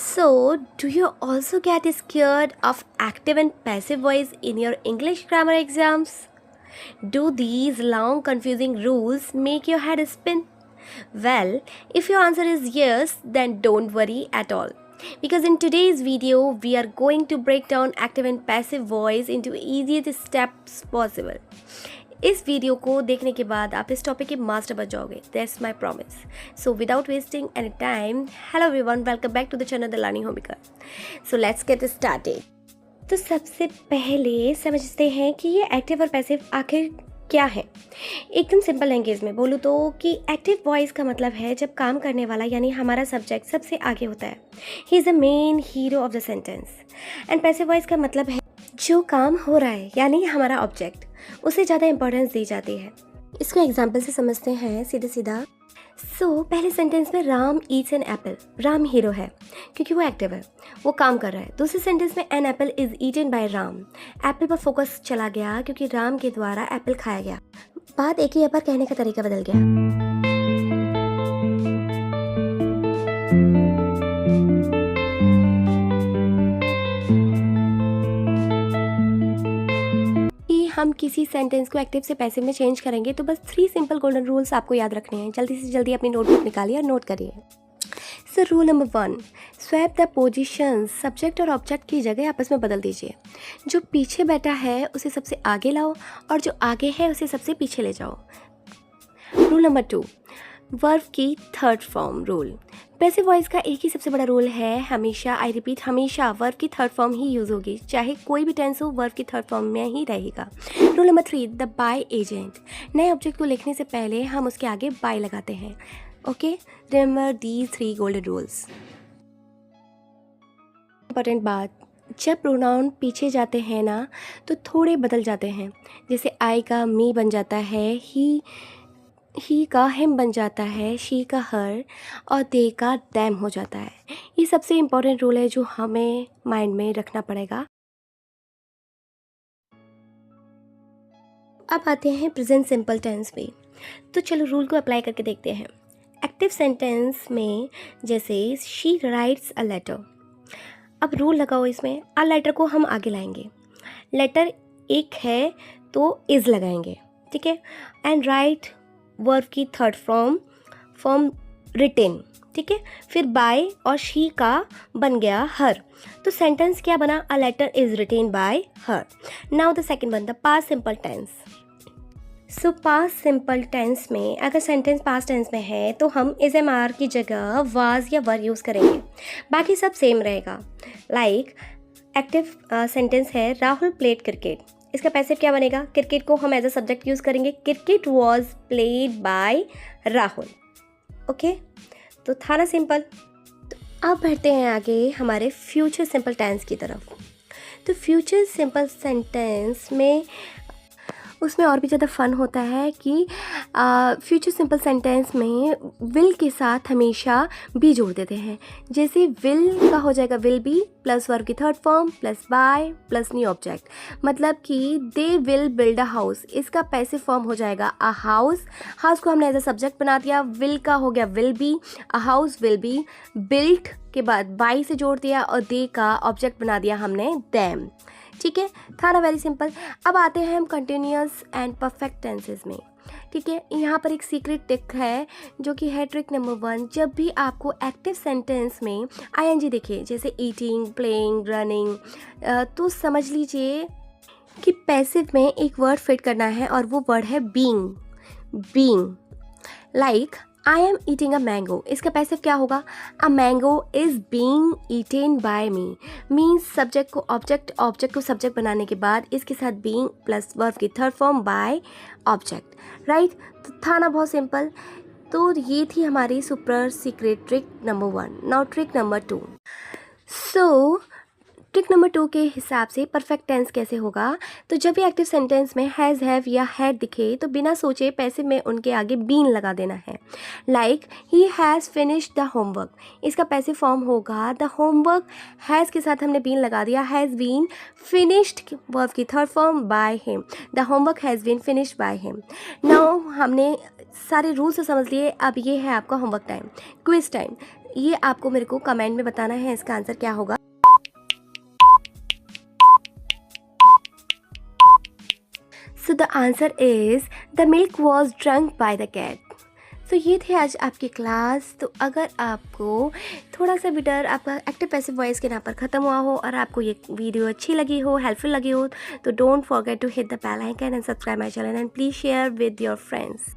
So, do you also get scared of active and passive voice in your English grammar exams? Do these long, confusing rules make your head spin? Well, if your answer is yes, then don't worry at all. Because in today's video, we are going to break down active and passive voice into easiest steps possible. इस video को देखने के बाद आप इस topic के master बन जाओगे, that's my promise. So without wasting any time, hello everyone, welcome back to the channel the learning homemaker. So let's get started. तो सबसे पहले समझते हैं कि ये एक्टिव और पैसिव आखिर क्या है. एकदम सिंपल लैंग्वेज में बोलूँ तो कि एक्टिव वॉइस का मतलब है जब काम करने वाला यानी हमारा सब्जेक्ट सबसे आगे होता है. He is the main hero of the sentence. And passive voice का मतलब है जो काम हो रहा है यानी हमारा ऑब्जेक्ट, उसे ज़्यादा इंपॉर्टेंस दी जाती है. इसको एग्जाम्पल से समझते हैं सीधा सीधा. पहले सेंटेंस में Ram eats an apple. Ram hero है क्योंकि वो एक्टिव है, वो काम कर रहा है. दूसरे सेंटेंस में an apple is eaten by Ram. Apple पर फोकस चला गया क्योंकि राम के द्वारा एप्पल खाया गया. बात एक ही है पर कहने का तरीका बदल गया. हम किसी सेंटेंस को एक्टिव से पैसिव में चेंज करेंगे तो बस 3 सिंपल गोल्डन रूल्स आपको याद रखने हैं. जल्दी से जल्दी अपनी नोटबुक निकालिए और नोट करिए. So rule number 1, swap the positions. Subject और ऑब्जेक्ट की जगह आपस में बदल दीजिए. जो पीछे बैठा है उसे सबसे आगे लाओ और जो आगे है उसे सबसे पीछे ले जाओ. रूल नंबर 2, वर्ब की third form rule. Passive voice का एक ही सबसे बड़ा रूल है, हमेशा, आई रिपीट, हमेशा वर्ब की थर्ड फॉर्म ही यूज़ होगी. चाहे कोई भी टेंस हो, वर्ब की थर्ड फॉर्म में ही रहेगा. Rule number 3, the by agent. नए ऑब्जेक्ट को लिखने से पहले हम उसके आगे बाय लगाते हैं. Okay, remember these 3 golden rules. Important बात, जब प्रोनाउन पीछे जाते हैं ना तो थोड़े बदल जाते हैं. जैसे आई का मी बन जाता है, ही का हिम बन जाता है, शी का हर और दे का दैम हो जाता है. ये सबसे इम्पोर्टेंट रूल है जो हमें माइंड में रखना पड़ेगा. अब आते हैं प्रेजेंट सिंपल टेंस पे. तो चलो रूल को अप्लाई करके देखते हैं. एक्टिव सेंटेंस में जैसे शी राइट्स अ लेटर. अब रूल लगाओ इसमें. अ लेटर को हम आगे लाएंगे. लेटर एक है तो इज़ लगाएंगे, ठीक है. एंड राइट वर्ब की थर्ड फॉर्म रिटेन, ठीक है. फिर बाय और शी का बन गया हर. तो सेंटेंस क्या बना? A letter is written by her. Now the second one, the past simple tense. So past simple tense में अगर सेंटेंस पास्ट टेंस में है तो हम इज एम आर की जगह वाज या वर यूज़ करेंगे. बाकी सब सेम रहेगा. लाइक एक्टिव सेंटेंस है राहुल प्लेड क्रिकेट. इसका पैसिव क्या बनेगा? क्रिकेट को हम एज अ सब्जेक्ट यूज़ करेंगे. Cricket was played by Rahul. Okay, तो था ना सिंपल. तो अब बढ़ते हैं आगे हमारे फ्यूचर सिंपल टेंस की तरफ. तो फ्यूचर सिंपल सेंटेंस में उसमें और भी ज़्यादा फन होता है कि फ्यूचर सिंपल सेंटेंस में विल के साथ हमेशा बी जोड़ देते हैं. जैसे विल का हो जाएगा विल बी प्लस वर्ब की third form plus by plus new object. मतलब कि they will build a house. इसका पैसिव फॉर्म हो जाएगा अ हाउस. हाउस को हमने एज अ सब्जेक्ट बना दिया. विल का हो गया will be. A house will be built के बाद बाई से जोड़ दिया और दे का ऑब्जेक्ट बना दिया हमने दैम. ठीक है, था ना वेरी सिंपल. अब आते हैं हम कंटिन्यूअस एंड परफेक्ट टेंसेस में. ठीक है, यहाँ पर एक सीक्रेट ट्रिक है जो कि है ट्रिक नंबर 1. जब भी आपको एक्टिव सेंटेंस में आईएनजी दिखे जैसे ईटिंग, प्लेइंग, रनिंग, तो समझ लीजिए कि पैसिव में एक वर्ड फिट करना है और वो वर्ड है being. Being like I am eating a mango. इसका पैसिव क्या होगा? A mango is being eaten by me. Means subject को ऑब्जेक्ट, ऑब्जेक्ट को सब्जेक्ट बनाने के बाद इसके साथ बीइंग प्लस वर्ब की third form by object. Right, तो था ना बहुत सिंपल. तो ये थी हमारी super secret trick number 1. Now trick number 2. So trick number 2 के हिसाब से परफेक्ट टेंस कैसे होगा? तो जब भी एक्टिव सेंटेंस में हैज़, हैव या हैड दिखे तो बिना सोचे पैसिव में उनके आगे बीन लगा देना है. Like he has finished the homework. इसका पैसिव फॉर्म होगा द होमवर्क. हैज़ के साथ हमने बीन लगा दिया. हैज़ बीन फिनिश्ड वर्ब की third form by him. The homework has been finished by him. Now हमने सारे रूल्स समझ लिए. अब ये है आपका होमवर्क टाइम, क्विज टाइम. ये आपको मेरे को कमेंट में बताना है इसका आंसर क्या होगा। So the answer is the milk was drunk by the cat. तो ये थे आज आपकी क्लास। तो अगर आपको थोड़ा सा भी डर आपका एक्टिव पैसिव वॉइस के यहाँ पर ख़त्म हुआ हो और आपको ये वीडियो अच्छी लगी हो, हेल्पफुल लगी हो, तो don't forget to hit the bell icon and subscribe my channel and please share with your friends.